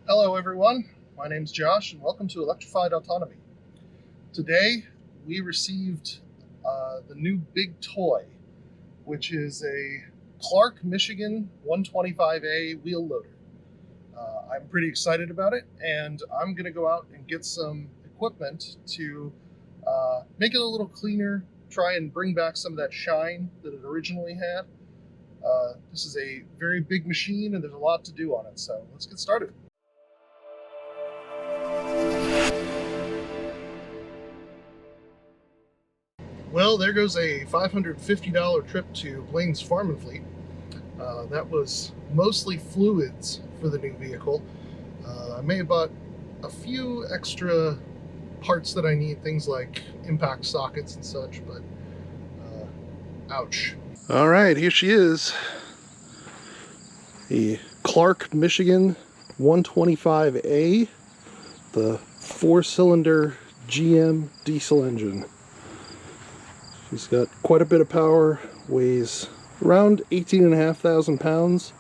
Hello everyone, my name's Josh and welcome to Electrified Autonomy. Today we received the new big toy, which is a Clark Michigan 125A wheel loader. I'm pretty excited about it, and I'm going to go out and get some equipment to make it a little cleaner, try and bring back some of that shine that it originally had. This is a very big machine and there's a lot to do on it, so let's get started. Well, there goes a $550 trip to Blaine's Farm and Fleet. That was mostly fluids for the new vehicle. I may have bought a few extra parts that I need, things like impact sockets and such, but ouch. All right, here she is. The Clark Michigan 125A, the 4-cylinder GM diesel engine. She's got quite a bit of power, weighs around 18,500 pounds,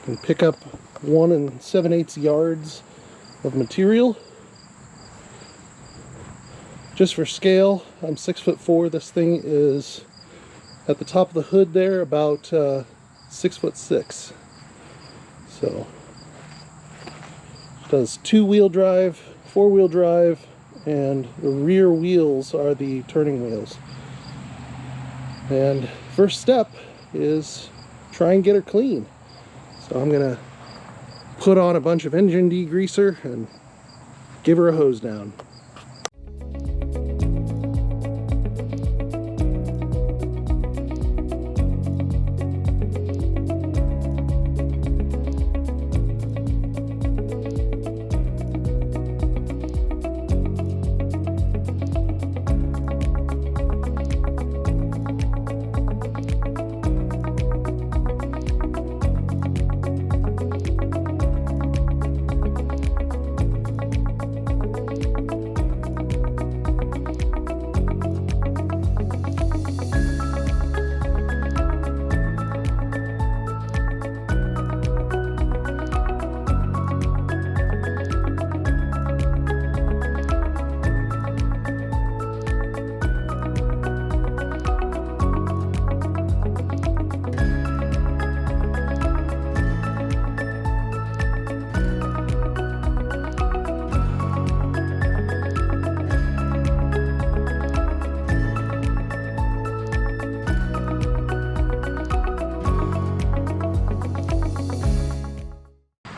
can pick up 1 7/8 yards of material. Just for scale, I'm 6'4". This thing is at the top of the hood there about 6'6". So it does 2-wheel drive, 4-wheel drive, and the rear wheels are the turning wheels. And first step is try and get her clean. So I'm gonna put on a bunch of engine degreaser and give her a hose down.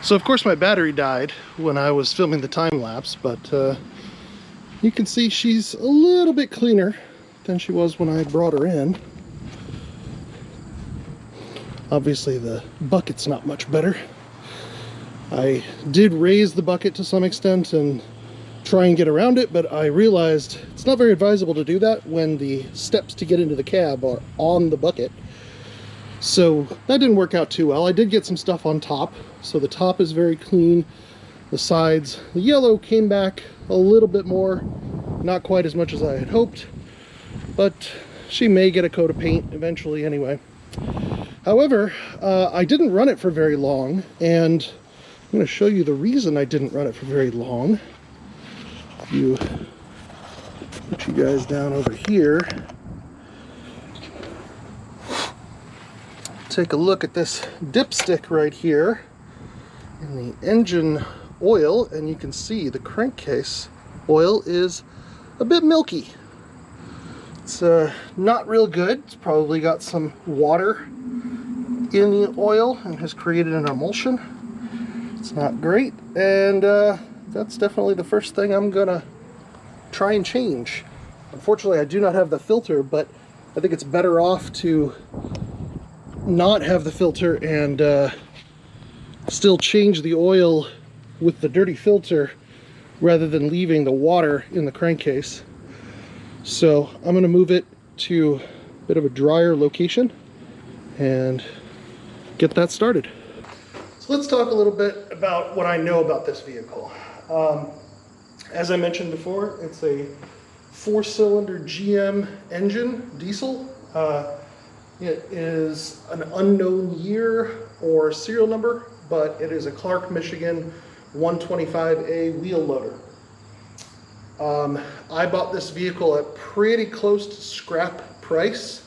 So of course my battery died when I was filming the time lapse, but you can see she's a little bit cleaner than she was when I brought her in. Obviously the bucket's not much better. I did raise the bucket to some extent and try and get around it, but I realized it's not very advisable to do that when the steps to get into the cab are on the bucket. So that didn't work out too well. I did get some stuff on top, so the top is very clean. The sides, the yellow came back a little bit more, not quite as much as I had hoped, but she may get a coat of paint eventually anyway. However, I didn't run it for very long, and I'm going to show you the reason I didn't run it for very long. You put you guys down over here. Take a look at this dipstick right here in the engine oil, and you can see the crankcase oil is a bit milky. It's not real good. It's probably got some water in the oil and has created an emulsion. It's not great, and that's definitely the first thing I'm gonna try and change. Unfortunately, I do not have the filter, but I think it's better off to not have the filter and still change the oil with the dirty filter rather than leaving the water in the crankcase. So I'm going to move it to a bit of a drier location and get that started. So let's talk a little bit about what I know about this vehicle. As I mentioned before, it's a 4-cylinder GM engine, diesel. It is an unknown year or serial number, but it is a Clark Michigan 125A wheel loader. I bought this vehicle at pretty close to scrap price.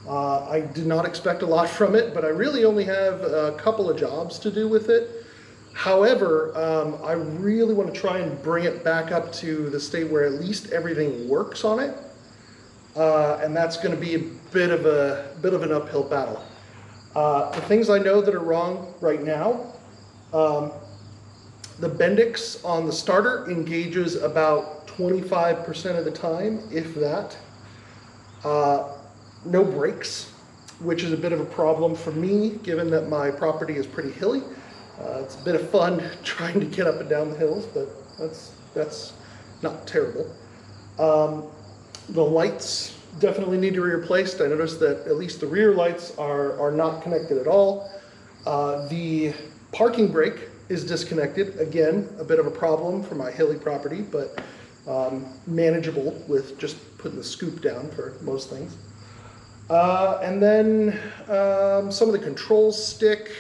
I did not expect a lot from it, but I really only have a couple of jobs to do with it. However, I really want to try and bring it back up to the state where at least everything works on it. And that's going to be a bit of an uphill battle. The things I know that are wrong right now, the Bendix on the starter engages about 25% of the time, if that. No brakes, which is a bit of a problem for me, given that my property is pretty hilly. It's a bit of fun trying to get up and down the hills, but that's not terrible. The lights definitely need to be replaced. I noticed that at least the rear lights are not connected at all. The parking brake is disconnected. Again, a bit of a problem for my hilly property, but manageable with just putting the scoop down for most things. And then some of the controls stick.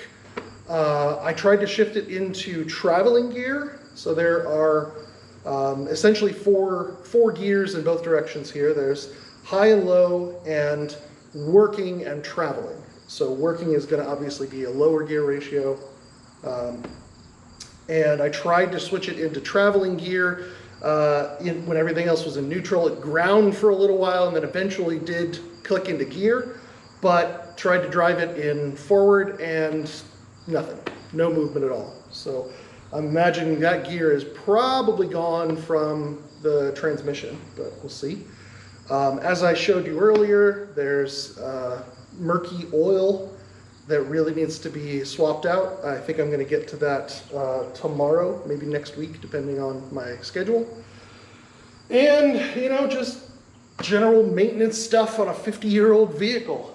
I tried to shift it into traveling gear. So there are essentially four gears in both directions here. There's high and low, and working and traveling. So working is going to obviously be a lower gear ratio. And I tried to switch it into traveling gear when everything else was in neutral. It ground for a little while and then eventually did click into gear, but tried to drive it in forward and nothing, no movement at all. So I'm imagining that gear is probably gone from the transmission, but we'll see. As I showed you earlier, there's murky oil that really needs to be swapped out. I think I'm going to get to that tomorrow, maybe next week, depending on my schedule. And, you know, just general maintenance stuff on a 50-year-old vehicle.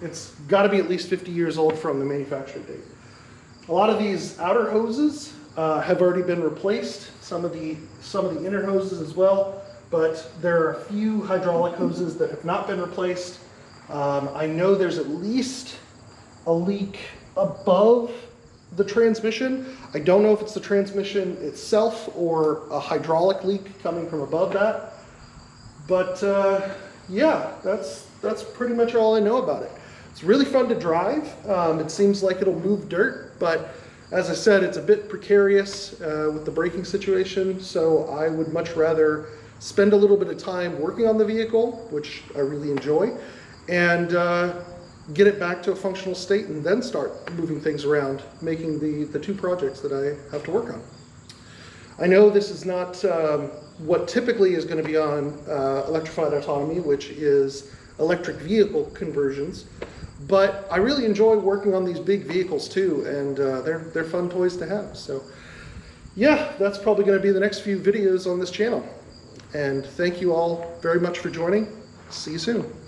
It's got to be at least 50 years old from the manufacturing date. A lot of these outer hoses have already been replaced. Some of the inner hoses as well, but there are a few hydraulic hoses that have not been replaced. I know there's at least a leak above the transmission. I don't know if it's the transmission itself or a hydraulic leak coming from above that. But yeah, that's pretty much all I know about it. It's really fun to drive. It seems like it'll move dirt, but as I said, it's a bit precarious with the braking situation, so I would much rather spend a little bit of time working on the vehicle, which I really enjoy, and get it back to a functional state and then start moving things around, making the two projects that I have to work on. I know this is not what typically is going to be on electrified autonomy, which is electric vehicle conversions, but I really enjoy working on these big vehicles too, and they're fun toys to have. So yeah, that's probably going to be the next few videos on this channel. And thank you all very much for joining. See you soon.